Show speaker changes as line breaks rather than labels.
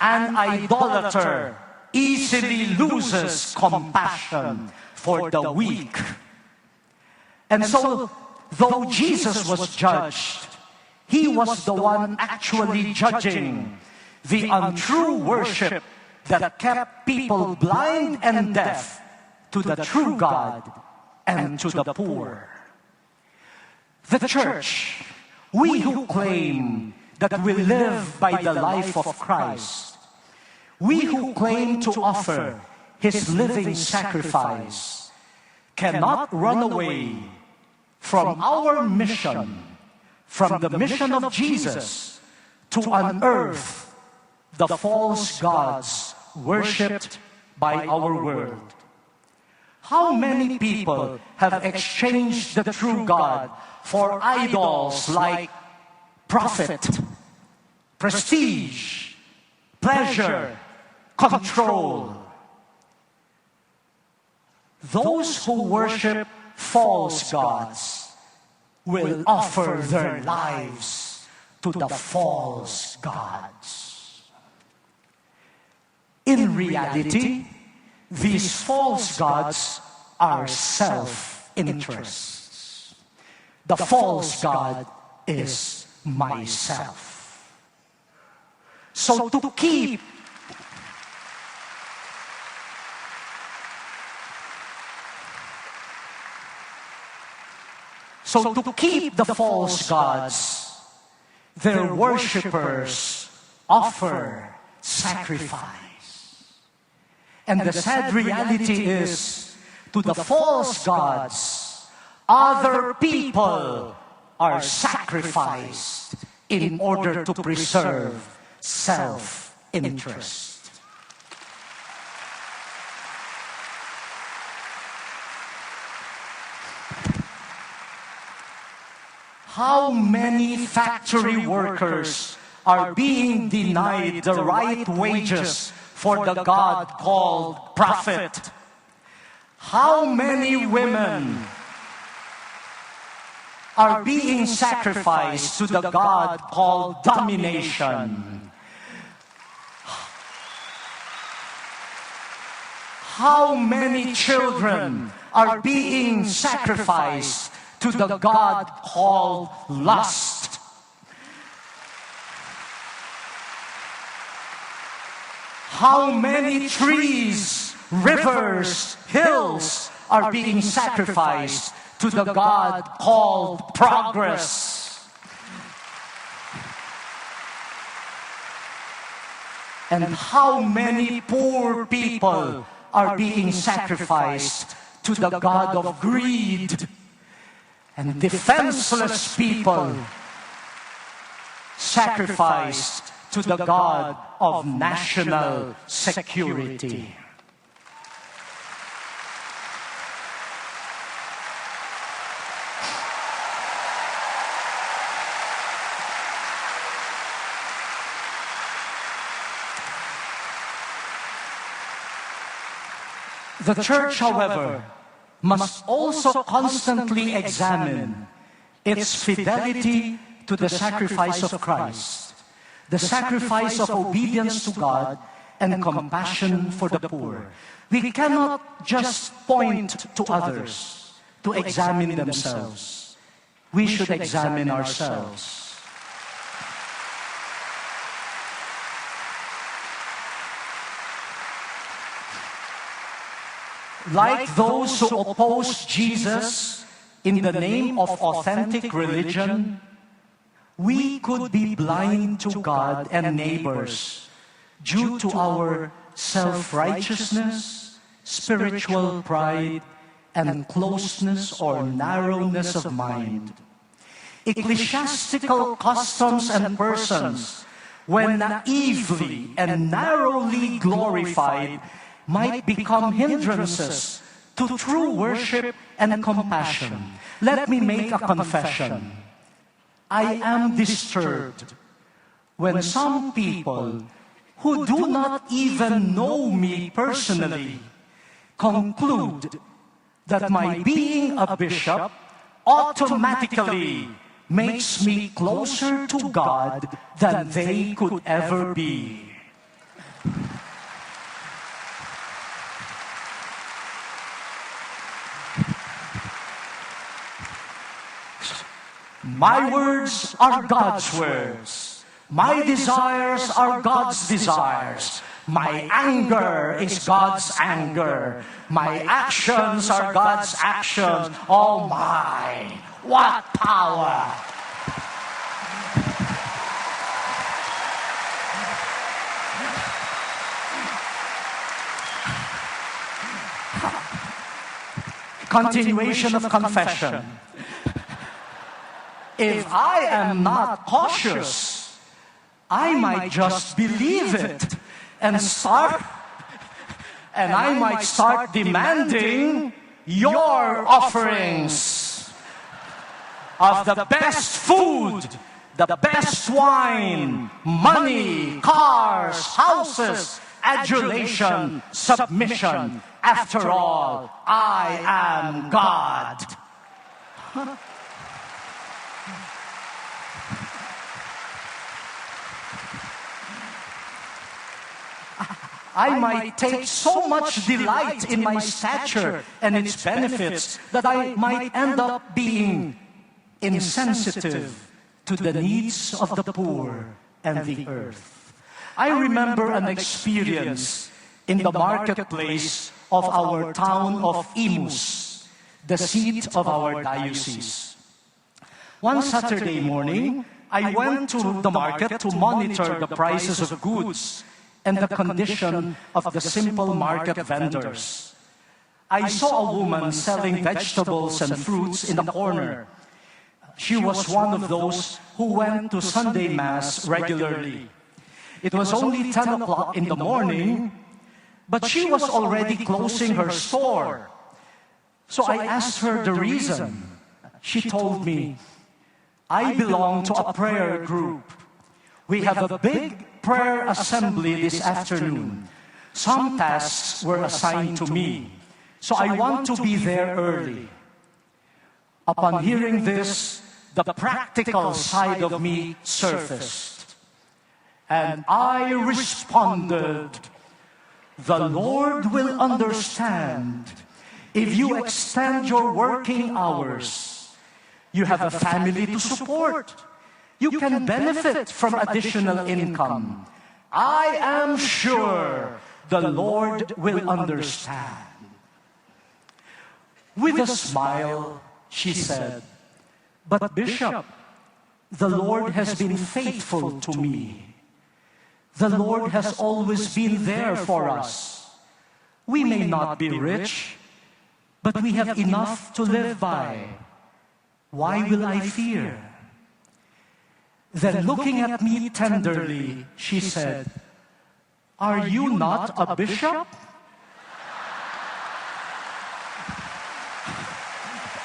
An idolater easily loses compassion for the weak. And so, though Jesus was judged, He was the one actually judging the untrue worship that kept people blind and deaf to the true God and to the poor. The church, we who claim that we live by the life of Christ, we who claim to offer His living sacrifice, cannot run away from our mission, from the mission of Jesus, to unearth the false gods worshipped by our world. How many people have exchanged the true God for idols like profit, prestige, pleasure, control? Those who worship false gods will offer their lives to the false gods. In reality, these false gods are self-interests. The false god is myself. So to keep the false gods, their worshippers offer sacrifice. And the sad reality is, to the false gods, other people are sacrificed in order to preserve self-interest. How many factory workers are being denied the right wages for the God called profit? How many women are being sacrificed to the God called domination? How many children are being sacrificed to the God called lust? How many trees, rivers, hills are being sacrificed to the God called progress? And how many poor people are being sacrificed to the God of greed? And defenseless people sacrificed to the God of national security. The church, however, must also constantly examine its fidelity to the sacrifice of Christ, the sacrifice of obedience to God and compassion for the poor. We cannot just point to others to examine themselves. We should examine ourselves. Like those who oppose Jesus in the name of authentic religion, we could be blind to God and neighbors due to our self-righteousness, spiritual pride, and closeness or narrowness of mind. Ecclesiastical customs and persons, when naively and narrowly glorified, might become hindrances to true worship and compassion. Let me make a confession. I am disturbed when some people who do not even know me personally conclude that my being a bishop automatically makes me closer to God than they could ever be. My words are God's words. My desires are God's desires. My anger is God's anger. My actions are God's actions. Oh my, what power! Continuation of confession. If I am not cautious, I might just believe it and I might start demanding your offerings of the best food, the best wine, money, cars, houses, adulation, submission. After all, I am God. I might take so much delight in my stature and its benefits that I might end up being insensitive to the needs of the poor and the earth. I remember an experience in the marketplace of our town of Imus, the seat of our diocese. One Saturday morning, I went to the market to monitor the prices of goods and the condition of the simple market vendors. I saw a woman selling vegetables and fruits in the corner. She was one of those who went to Sunday Mass regularly. It was only 10 o'clock in the morning, but she was already closing her store. So I asked her the reason. She told me, I belong to a prayer group. We have a big prayer assembly this afternoon. Some tasks were assigned to me, so I want to be there early. Upon hearing this, the practical side of me surfaced. And I responded, the Lord will understand if you extend your working hours. You have a family to support. You can benefit from additional income. I am sure the Lord will understand. With a smile, she said, but Bishop, the Lord has been faithful to me. The Lord has always been there for us. We may not be rich, but we have enough to live by. Why will I fear? Then looking at me tenderly, she said, are you not a bishop?